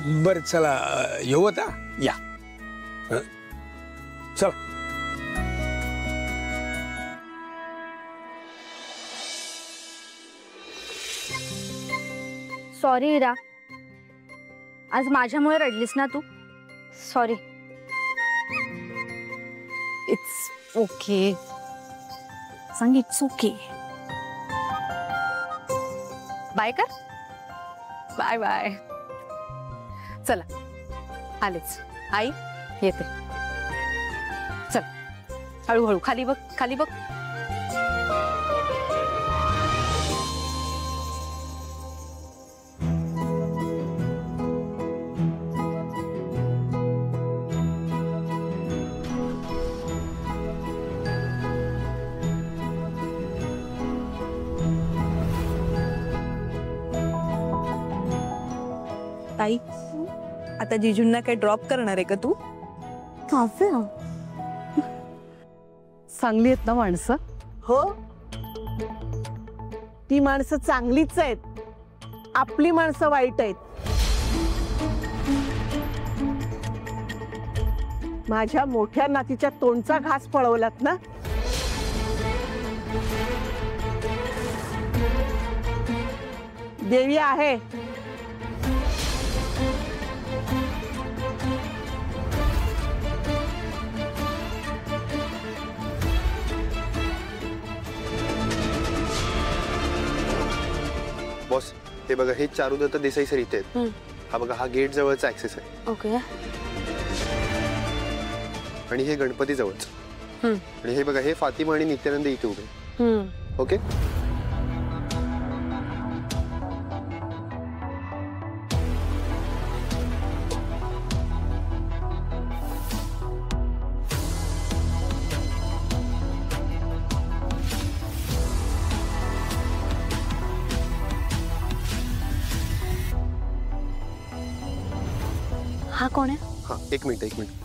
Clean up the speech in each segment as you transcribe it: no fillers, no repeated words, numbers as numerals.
बरं चला येऊ आता. या. चल. सॉरी इरा, आज माझ्यामुळे रडलीस ना तू. सॉरी. It's okay. सांग इट्स ओके. बाय कर. Bye bye. चला आलेच. आई येते. चल हळूहळू. खाली बघ, खाली बघ. ताई, आता जिजूंना काय ड्रॉप करणार आहे का तू? चांगली आहेत ना माणसं? हो, ती माणसं चांगलीच आहेत. आपली माणसं वाईट आहेत. माझ्या मोठ्या नातीच्या तोंडचा घास पळवलात ना. देवी आहे. बॉस, हे बघा, हे चारुदत्त देसाई सर इथे आहेत. हा बघा, हा गेट जवळचा ऍक्सेस आहे. ओके. आणि हे गणपती जवळच. आणि हे बघा, हे फातिमा आणि नित्यानंद इथे उभे. ओके. हा कोण आहे? हा, एक मिनिट एक मिनिट.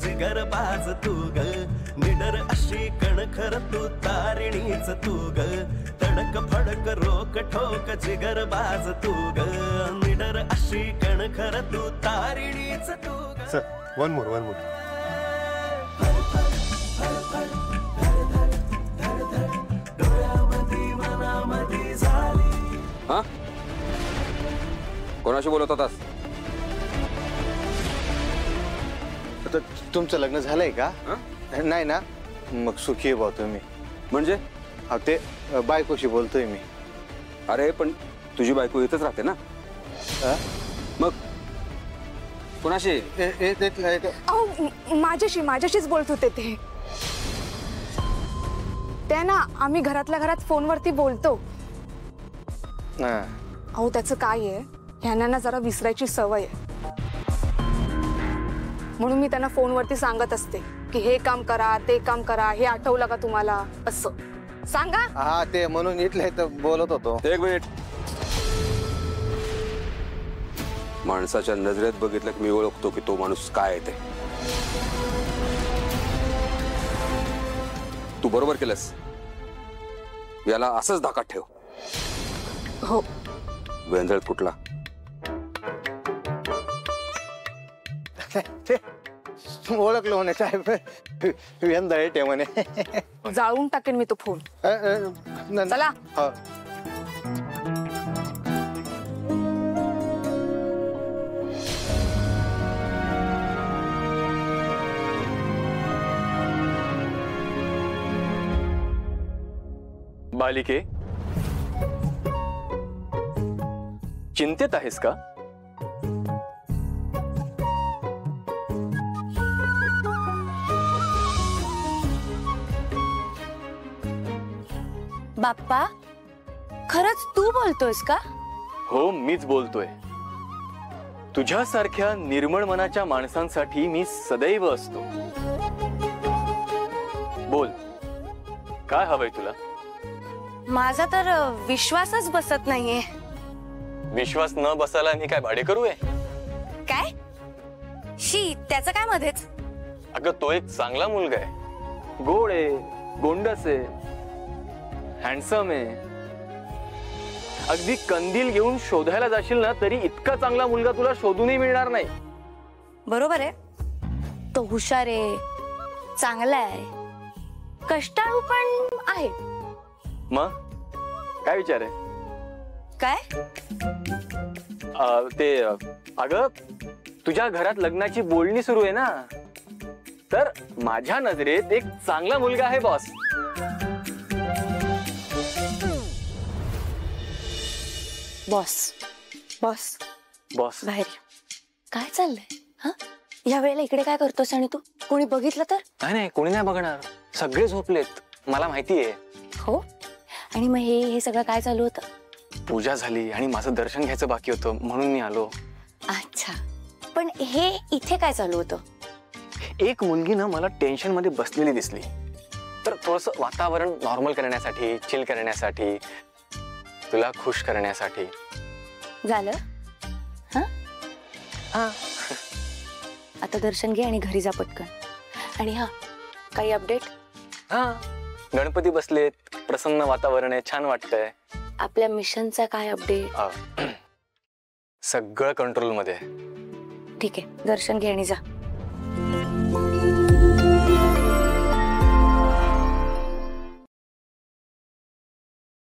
जिगर बाज तू ग, निडर अशी कणखर तू तारिणीच तू ग. तडक फडक रोक ठोक जिगर बाज तू ग, निडर अशी कणखर तू तारिणीच तू ग. Sir, one more. हा, कोणाशी बोलत होतास? तुमचं लग्न झालंय का? नाही ना, मग सुखी आहे भाऊ तुम्ही. म्हणजे? हा, ते बायकोशी बोलतोय मी. अरे पण तुझी बायको इथंच राहते ना. मग कोणाशी? माझ्याशीच बोलत होते ते. त्या ना, आम्ही घरातल्या घरात फोनवरती बोलतो. अहो, त्याचं काय आहे, ह्यांना ना जरा विसरायची सवय आहे. म्हणून मी त्यांना फोनवरती सांगत असते की हे काम करा, ते काम करा, हे आठवलं का तुम्हाला, असं सांगा. हा, ते म्हणून इथले तर बोलत होतो. एक मिनिट. माणसाच्या नजरेत बघितलं की मी ओळखतो की तो माणूस काय आहे ते. तू बरोबर केलंस. याला असंच धाकात ठेव. हो. वेंधळ कुठला? ओळखलं म्हणे साहेब, वेंधळ म्हणे. जाळून टाकेन मी तो फोन. चला. बालिके, चिंतेत आहेस का? बाप्पा, खरंच तू बोलतोयस का? हो, मीच बोलतोय. तुझ्यासारख्या निर्मळ मनाच्या माणसांसाठी मी सदैव असतो. बोल, काय हवंय तुला? माझा तर विश्वासच बसत नाहीये. विश्वास न बसायला मी काय भाडे करू? काय? शी, त्याचं काय मध्येच? अगं, तो एक चांगला मुलगा आहे. गोड आहे, गोंडस आहे, हँडसम आहे. अगदी कंदील घेऊन शोधायला जाशील ना तरी इतका चांगला मुलगा तुला शोधूनही मिळणार नाही. बरोबर आहे. तो हुशार आहे, चांगला आहे, कष्टाळू पण आहे. मग काय विचार आहे? काय? अगं, तुझ्या घरात लग्नाची बोलणी सुरू आहे ना, तर माझ्या नजरेत एक चांगला मुलगा आहे बॉस. बॉस बॉस बॉस बाहेर ये. काय चाललंय? हा, या वेळेला इकडे काय करतोस? आणि तू कोणी बघितलं तर? नाही, कोणी नाही बघणार. सगळे झोपलेत, मला माहितीये. हो, आणि मग हे सगळं काय चालू होतं? पूजा झाली आणि माझं दर्शन घ्यायचं बाकी होतं म्हणून मी आलो. अच्छा, पण हे इथे काय चालू होतं? एक मुलगी ना मला टेन्शन मध्ये बसलेली दिसली, तर थोडस वातावरण नॉर्मल करण्यासाठी, चिल करण्यासाठी, तुला खुश करण्यासाठी. झालं? हा, आता दर्शन घे आणि घरी जा पटकन. आणि हा, काही अपडेट? हा, गणपती बसलेत, प्रसन्न वातावरण आहे, छान वाटतंय. आपल्या मिशनचा काय अपडेट? सगळं कंट्रोल मध्ये आहे. ठीक आहे, दर्शन घे आणि जा.